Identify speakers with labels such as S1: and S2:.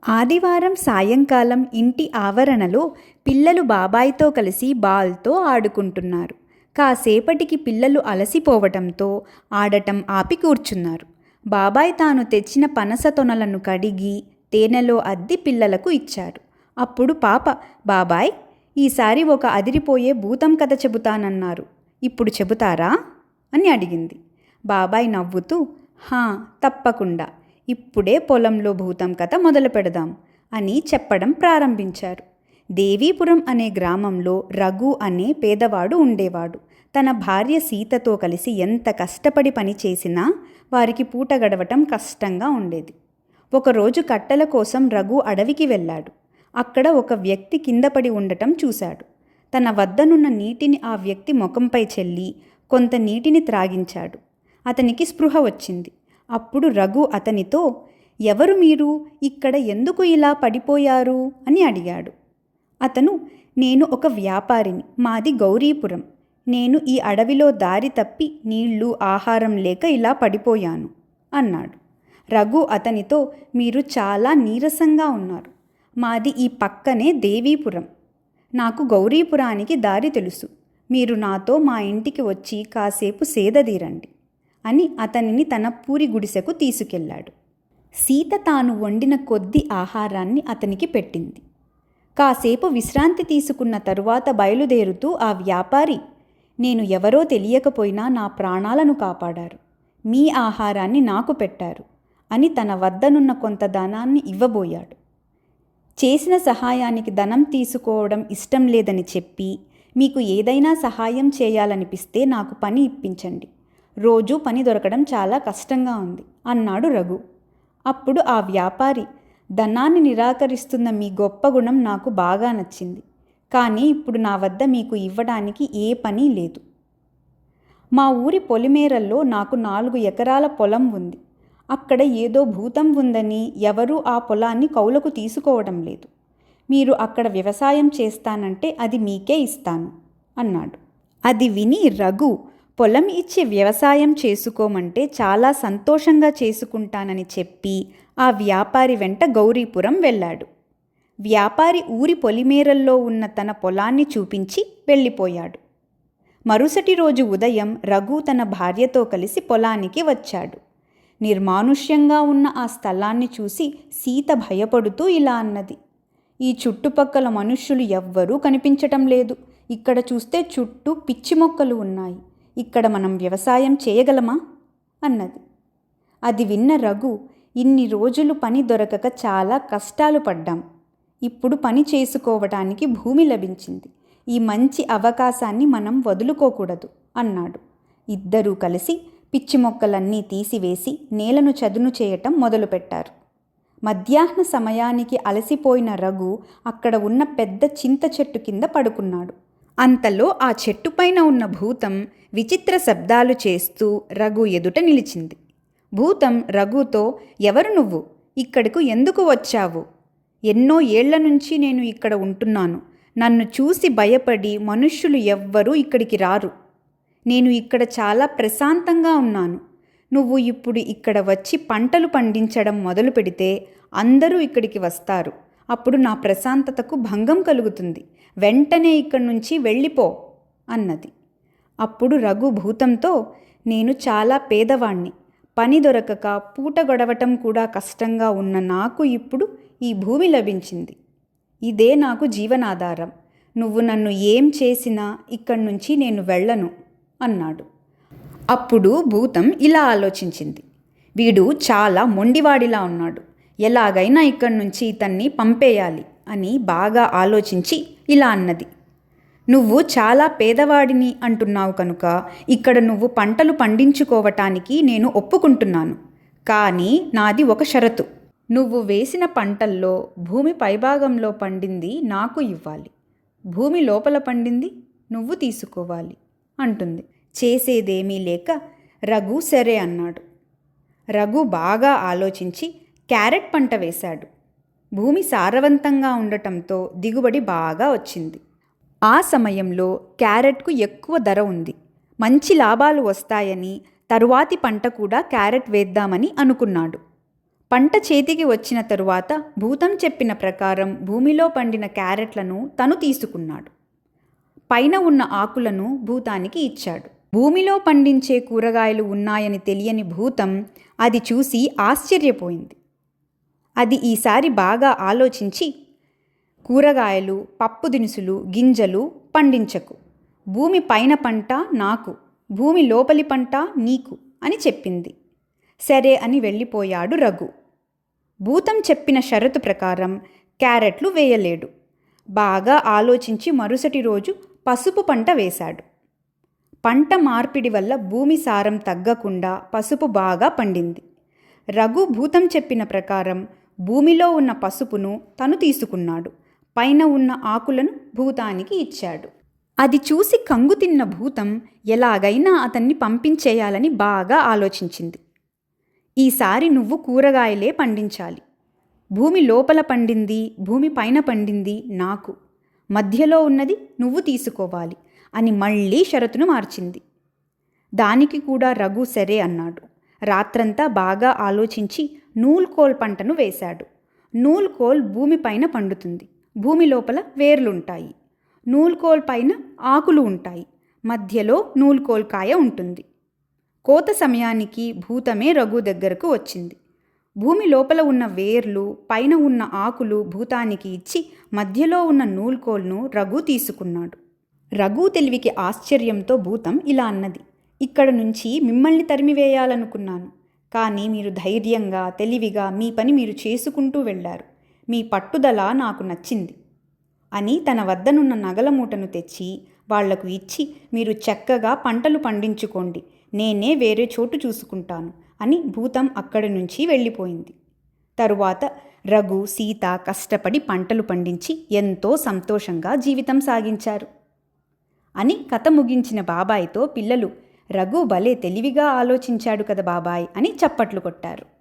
S1: ఆదివారం సాయంకాలం ఇంటి ఆవరణలో పిల్లలు బాబాయ్తో కలిసి బాల్తో ఆడుకుంటున్నారు. కాసేపటికి పిల్లలు అలసిపోవటంతో ఆడటం ఆపి కూర్చున్నారు. బాబాయ్ తాను తెచ్చిన పనస తొనలను కడిగి తేనెలో అద్ది పిల్లలకు ఇచ్చారు. అప్పుడు పాప, బాబాయ్, ఈసారి ఒక అదిరిపోయే భూతం కథ చెబుతానన్నారు, ఇప్పుడు చెబుతారా అని అడిగింది. బాబాయ్ నవ్వుతూ, హా, తప్పకుండా, ఇప్పుడే పొలంలో భూతం కథ మొదలు పెడదాం అని చెప్పడం ప్రారంభించారు. దేవీపురం అనే గ్రామంలో రఘు అనే పేదవాడు ఉండేవాడు. తన భార్య సీతతో కలిసి ఎంత కష్టపడి పని చేసినా వారికి పూట గడవటం కష్టంగా ఉండేది. ఒకరోజు కట్టెల కోసం రఘు అడవికి వెళ్ళాడు. అక్కడ ఒక వ్యక్తి కింద పడి ఉండటం చూశాడు. తన వద్దనున్న నీటిని ఆ వ్యక్తి ముఖంపై చెల్లి కొంత నీటిని త్రాగించాడు. అతనికి స్పృహ వచ్చింది. అప్పుడు రఘు అతనితో, ఎవరు మీరు, ఇక్కడ ఎందుకు ఇలా పడిపోయారు అని అడిగాడు. అతను, నేను ఒక వ్యాపారిని, మాది గౌరీపురం, నేను ఈ అడవిలో దారి తప్పి నీళ్లు ఆహారం లేక ఇలా పడిపోయాను అన్నాడు. రఘు అతనితో, మీరు చాలా నీరసంగా ఉన్నారు, మాది ఈ పక్కనే దేవీపురం, నాకు గౌరీపురానికి దారి తెలుసు, మీరు నాతో మా ఇంటికి వచ్చి కాసేపు సేదదీరండి అని అతనిని తన పూరి గుడిసెకు తీసుకెళ్ళాడు. సీత తాను వండిన కొద్ది ఆహారాన్ని అతనికి పెట్టింది. కాసేపు విశ్రాంతి తీసుకున్న తరువాత బయలుదేరుతూ ఆ వ్యాపారి, నేను ఎవరో తెలియకపోయినా నా ప్రాణాలను కాపాడారు, మీ ఆహారాన్ని నాకు పెట్టారు అని తన వద్దనున్న కొంత ధనాన్ని ఇవ్వబోయాడు. చేసిన సహాయానికి ధనం తీసుకోవడం ఇష్టం లేదని చెప్పి, మీకు ఏదైనా సహాయం చేయాలనిపిస్తే నాకు పని ఇప్పించండి, రోజూ పని దొరకడం చాలా కష్టంగా ఉంది అన్నాడు రఘు. అప్పుడు ఆ వ్యాపారి, ధనాన్ని నిరాకరిస్తున్న మీ గొప్ప గుణం నాకు బాగా నచ్చింది, కానీ ఇప్పుడు నా వద్ద మీకు ఇవ్వడానికి ఏ పని లేదు. మా ఊరి పొలిమేరల్లో నాకు 4 ఎకరాల పొలం ఉంది. అక్కడ ఏదో భూతం ఉందని ఎవరూ ఆ పొలాన్ని కౌలుకు తీసుకోవడం లేదు. మీరు అక్కడ వ్యవసాయం చేస్తానంటే అది మీకే ఇస్తాను అన్నాడు. అది విని రఘు, పొలం ఇచ్చి వ్యవసాయం చేసుకోమంటే చాలా సంతోషంగా చేసుకుంటానని చెప్పి ఆ వ్యాపారి వెంట గౌరీపురం వెళ్ళాడు. వ్యాపారి ఊరి పొలిమేరల్లో ఉన్న తన పొలాన్ని చూపించి వెళ్ళిపోయాడు. మరుసటి రోజు ఉదయం రఘు తన భార్యతో కలిసి పొలానికి వచ్చాడు. నిర్మానుష్యంగా ఉన్న ఆ స్థలాన్ని చూసి సీత భయపడుతూ ఇలా అన్నది, ఈ చుట్టుపక్కల మనుష్యులు ఎవ్వరూ కనిపించటం లేదు, ఇక్కడ చూస్తే చుట్టూ పిచ్చి మొక్కలు ఉన్నాయి, ఇక్కడ మనం వ్యవసాయం చేయగలమా అన్నది. అది విన్న రఘు, ఇన్ని రోజులు పని దొరకక చాలా కష్టాలు పడ్డాం, ఇప్పుడు పని చేసుకోవటానికి భూమి లభించింది, ఈ మంచి అవకాశాన్ని మనం వదులుకోకూడదు అన్నాడు. ఇద్దరూ కలిసి పిచ్చి మొక్కలన్నీ తీసివేసి నేలను చదును చేయటం మొదలుపెట్టారు. మధ్యాహ్న సమయానికి అలసిపోయిన రఘు అక్కడ ఉన్న పెద్ద చింత చెట్టు కింద పడుకున్నాడు. అంతలో ఆ చెట్టుపైన ఉన్న భూతం విచిత్ర శబ్దాలు చేస్తూ రఘు ఎదుట నిలిచింది. భూతం రఘుతో, ఎవరు నువ్వు, ఇక్కడకు ఎందుకు వచ్చావు, ఎన్నో ఏళ్ల నుంచి నేను ఇక్కడ ఉంటున్నాను, నన్ను చూసి భయపడి మనుష్యులు ఎవ్వరూ ఇక్కడికి రారు, నేను ఇక్కడ చాలా ప్రశాంతంగా ఉన్నాను, నువ్వు ఇప్పుడు ఇక్కడ వచ్చి పంటలు పండించడం మొదలు పెడితే అందరూ ఇక్కడికి వస్తారు, అప్పుడు నా ప్రశాంతతకు భంగం కలుగుతుంది, వెంటనే ఇక్కడి నుంచి వెళ్ళిపో అన్నది. అప్పుడు రఘు భూతంతో, నేను చాలా పేదవాణ్ణి, పని దొరకక పూట గడవటం కూడా కష్టంగా ఉన్న నాకు ఇప్పుడు ఈ భూమి లభించింది, ఇదే నాకు జీవనాధారం, నువ్వు నన్ను ఏం చేసినా ఇక్కడి నుంచి నేను వెళ్ళను అన్నాడు. అప్పుడు భూతం ఇలా ఆలోచించింది, వీడు చాలా మొండివాడిలా ఉన్నాడు, ఎలాగైనా ఇక్కడి నుంచి ఇతన్ని పంపేయాలి అని బాగా ఆలోచించి ఇలా అన్నది, నువ్వు చాలా పేదవాడిని అంటున్నావు కనుక ఇక్కడ నువ్వు పంటలు పండించుకోవటానికి నేను ఒప్పుకుంటున్నాను, కానీ నాది ఒక షరతు, నువ్వు వేసిన పంటల్లో భూమి పైభాగంలో పండింది నాకు ఇవ్వాలి, భూమి లోపల పండింది నువ్వు తీసుకోవాలి అంటుంది. చేసేదేమీ లేక రఘు సరే అన్నాడు. రఘు బాగా ఆలోచించి క్యారెట్ పంట వేశాడు. భూమి సారవంతంగా ఉండటంతో దిగుబడి బాగా వచ్చింది. ఆ సమయంలో క్యారెట్కు ఎక్కువ ధర ఉంది, మంచి లాభాలు వస్తాయని తరువాతి పంట కూడా క్యారెట్ వేద్దామని అనుకున్నాడు. పంట చేతికి వచ్చిన తరువాత భూతం చెప్పిన ప్రకారం భూమిలో పండిన క్యారెట్లను తను తీసుకున్నాడు. పైన ఉన్న ఆకులను భూతానికి ఇచ్చాడు. భూమిలో పండించే కూరగాయలు ఉన్నాయని తెలియని భూతం అది చూసి ఆశ్చర్యపోయింది. అది ఈసారి బాగా ఆలోచించి, కూరగాయలు, పప్పు దినుసులు, గింజలు పండించకు. భూమి పైన పంట నాకు, భూమి లోపలి పంట నీకు అని చెప్పింది. సరే అని వెళ్ళిపోయాడు రఘు. భూతం చెప్పిన షరతు ప్రకారం క్యారెట్లు వేయలేడు. బాగా ఆలోచించి మరుసటి రోజు పసుపు పంట వేశాడు. పంట మార్పిడి వల్ల భూమి సారం తగ్గకుండా పసుపు బాగా పండింది. రఘు భూతం చెప్పిన ప్రకారం భూమిలో ఉన్న పసుపును తను తీసుకున్నాడు. పైన ఉన్న ఆకులను భూతానికి ఇచ్చాడు. అది చూసి కంగు తిన్న భూతం ఎలాగైనా అతన్ని పంపించేయాలని బాగా ఆలోచించింది. ఈసారి నువ్వు కూరగాయలే పండించాలి. భూమి లోపల పండింది, భూమి పైన పండింది నాకు, మధ్యలో ఉన్నది నువ్వు తీసుకోవాలి అని మళ్ళీ షరతును మార్చింది. దానికి కూడా రఘు సరే అన్నాడు. రాత్రంతా బాగా ఆలోచించి నూల్కోల్ పంటను వేశాడు. నూల్కోల్ భూమి పైన పండుతుంది. భూమి లోపల వేర్లుంటాయి. నూల్కోల్ పైన ఆకులు ఉంటాయి. మధ్యలో నూల్కోల్ కాయ ఉంటుంది. కోత సమయానికి భూతమే రఘు దగ్గరకు వచ్చింది. భూమి లోపల ఉన్న వేర్లు, పైన ఉన్న ఆకులు భూతానికి ఇచ్చి మధ్యలో ఉన్న నూల్కోల్ను రఘు తీసుకున్నాడు. రఘు తెలివికి ఆశ్చర్యంతో భూతం ఇలా అన్నది, ఇక్కడ నుంచి మిమ్మల్ని తరిమివేయాలనుకున్నాను. కానీ మీరు ధైర్యంగా, తెలివిగా మీ పని మీరు చేసుకుంటూ వెళ్ళారు. మీ పట్టుదల నాకు నచ్చింది అని తన వద్దనున్న నగల మూటను తెచ్చి వాళ్లకు ఇచ్చి, మీరు చక్కగా పంటలు పండించుకోండి, నేనే వేరే చోటు చూసుకుంటాను అని భూతం అక్కడి నుంచి వెళ్ళిపోయింది. తరువాత రఘు, సీత కష్టపడి పంటలు పండించి ఎంతో సంతోషంగా జీవితం సాగించారు అని కథ ముగించిన బాబాయ్తో పిల్లలు, రఘు భలే తెలివిగా ఆలోచించాడు కదా బాబాయ్ అని చప్పట్లు కొట్టారు.